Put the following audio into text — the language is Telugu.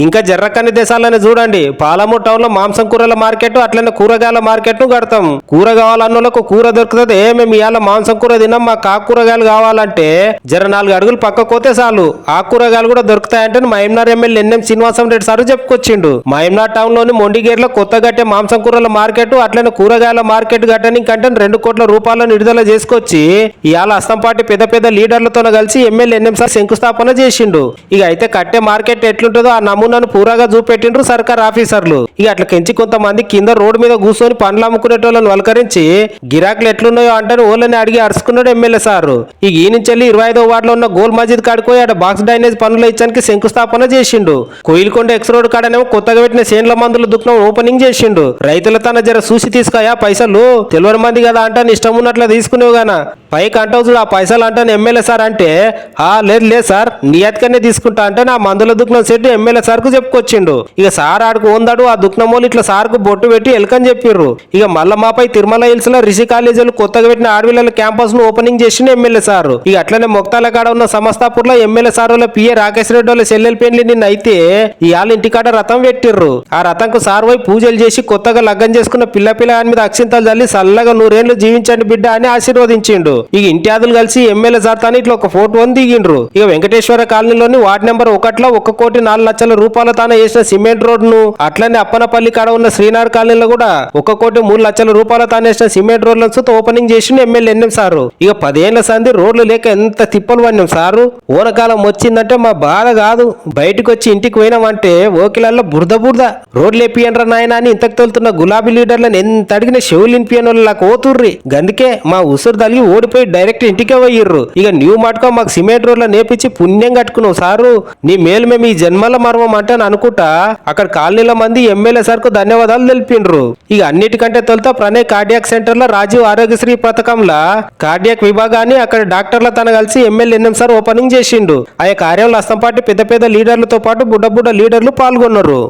ఇంకా జర్రకన్ని దేశాలని చూడండి, పాలమూరు టౌన్ లో మాంసం కూరల మార్కెట్, అట్లనే కూరగాయల మార్కెట్ ను కడతాం. కూర కావాలన్నోళ్ళకు కూర దొరుకుతుంది. మేము ఇవాళ మాంసం కూర తిన్నాం, మాకు కూరగాయలు కావాలంటే జర 4 అడుగులు పక్కకోతే చాలు ఆ కూరగాయలు కూడా దొరుకుతాయంటే మహమ్నార్ MLA NM Srinivasam Reddy sir చెప్పుకొచ్చిండు. మహమ్నార్ టౌన్ లోని మొండిగేర్లో కొత్త గట్టే మాంసం కూరల మార్కెట్, అట్లనే కూరగాయల మార్కెట్ కట్టడానికి కంటే 2 కోట్ల రూపాయలను విడుదల చేసుకొచ్చి ఇవాళ అస్తంపాటి పెద్ద పెద్ద లీడర్లతో కలిసి ఎమ్మెల్యే ఎన్ఎం సార్ శంకుస్థాపన చేసిండు. ఇక అయితే కట్టే మార్కెట్ ఎట్లుంటుందో ఆ నమూనాను పూరాగా చూపెట్టిండ్రు సర్కార్ ఆఫీసర్లు. ఇక అట్లా కెంచి కొంతమంది కింద రోడ్డు మీద కూర్చొని పండ్లు అమ్ముకునేటోళ్ళని వలకరించి గిరాకులు ఎట్లున్నాయో అంటే ఓళ్ళని అడిగి అరుచుకున్నాడు ఎమ్మెల్యే సారు. ఇక ఈ నుంచి 25వ వార్డులో ఉన్న గోల్ మస్జిద్ కాడిపోయి అక్కడ బాక్స్ డ్రైనేజ్ పనులు ఇచ్చానికి శంకుస్థాపన చేసిండు. కోయిలకొండ ఎక్స్ రోడ్ కాడనేమో కొత్తగా పెట్టిన సేండ్ల మందుల దుకాణం ఓపెనింగ్ చేసిండు. రైతుల తన జర చూసి తీసుకోయా పైసలు తెలియని మంది కదా అంటే ఇష్టం ఉన్నట్లు తీసుకునేవు గానా పైకి అంటావు చూడు ఆ పైసలు అంటాను ఎమ్మెల్యే సార్ అంటే లేదు సార్ నియత్కనే తీసుకుంటా అంటే నా మందుల దుకాణం సెట్ ఎమ్మెల్యే సార్ కు చెప్పుకొచ్చిండు. ఇక సార్ ఆడుకు ఉందాడు ఆ దుకాణం వాళ్ళు ఇట్లా సార్ కు బొట్టు పెట్టి ఎలకని చెప్పిర్రు. ఇక మళ్ళా మాపై తిరుమల హిల్స్ లో రిషి కాలేజీలు కొత్తగా పెట్టిన ఆడవిల్ల క్యాంపస్ ను ఓపెనింగ్ చేసిండు ఎమ్మెల్యే సార్. ఇక అట్లనే మొక్తాల కాడ ఉన్న సమస్తాపూర్ లో ఎమ్మెల్యే సార్ వాళ్ళ పిఏ రాకేష్ రెడ్డి వాళ్ళ చెల్లెలు పెళ్లి నిన్న అయితే ఇవాళ ఇంటికాడ రథం పెట్టిర్రు. ఆ రథంకు సార్ పోయి పూజలు చేసి కొత్తగా లగ్గం చేసుకున్న పిల్ల మీద అక్షింతలు చల్లి చల్లగా 100 ఏళ్లు జీవించండి బిడ్డ అని ఆశీర్వదించిండు. ఇక ఇంటియాదులు కలిసి ఎమ్మెల్యే సార్ తాను ఇట్లా ఒక ఫోటో దిగిండ్రు. ఇక వెంకటేశ్వర కాలనీలోని వార్డు నెంబర్ 1లో 1,04,00,000 తాను వేసిన సిమెంట్ రోడ్ ను, అట్లనే అప్పనపల్లి కాడ ఉన్న శ్రీనార్ కాలనీలో కూడా 1,03,00,000 తాను వేసిన సిమెంట్ రోడ్లను ఓపెనింగ్ చేసిండు ఎమ్మెల్యే ఎన్ఎం సారు. ఇక 10 ఏళ్ల సంది రోడ్లు లేక ఎంత తిప్పలు పడినాం సారు. ఓనకాలం వచ్చిందంటే మా బాధ కాదు, బయటకు వచ్చి ఇంటికి పోయినామంటే ఓకిలల్లో బురద రోడ్లు ఎప్పియండ్రా నాయన అని ఇంతకు తోలుతున్న గులాబీ లీడర్లను ఎంత అడిగిన చెవులు ఇనిపియని వాళ్ళ కోతుర్రి. గందుకే మా ఉసురు తలిగి ఓడిపోయి డైరెక్ట్ ఇంటికే పోయిర్రు. ఇక న్యూ మాటకో మాకు సిమెంట్ రోడ్ల నేపించి పుణ్యం కట్టుకున్నావు సారు, నీ మేలు మేము ఈ జన్మల మర్మం అంటే అనుకుంటా అక్కడ కాలనీల మంది ఎమ్మెల్యే సార్ కు ధన్యవాదాలు తెలిపిండ్రు. ఇక అన్నిటికంటే తొలుత ప్రణయ్ కార్డియాక్ సెంటర్ లో రాజీవ్ ఆరోగ్యశ్రీ పథకంలో కార్డియాక్ విభాగాన్ని అక్కడ డాక్టర్ల తన కలిసి ఎమ్మెల్యే ఎన్ఎం సార్ ఓపెనింగ్ చేసిండు. ఆ కార్యంలో అస్తంపాటి పెద్ద లీడర్లతో పాటు బుడ్డ లీడర్లు పాల్గొన్నారు.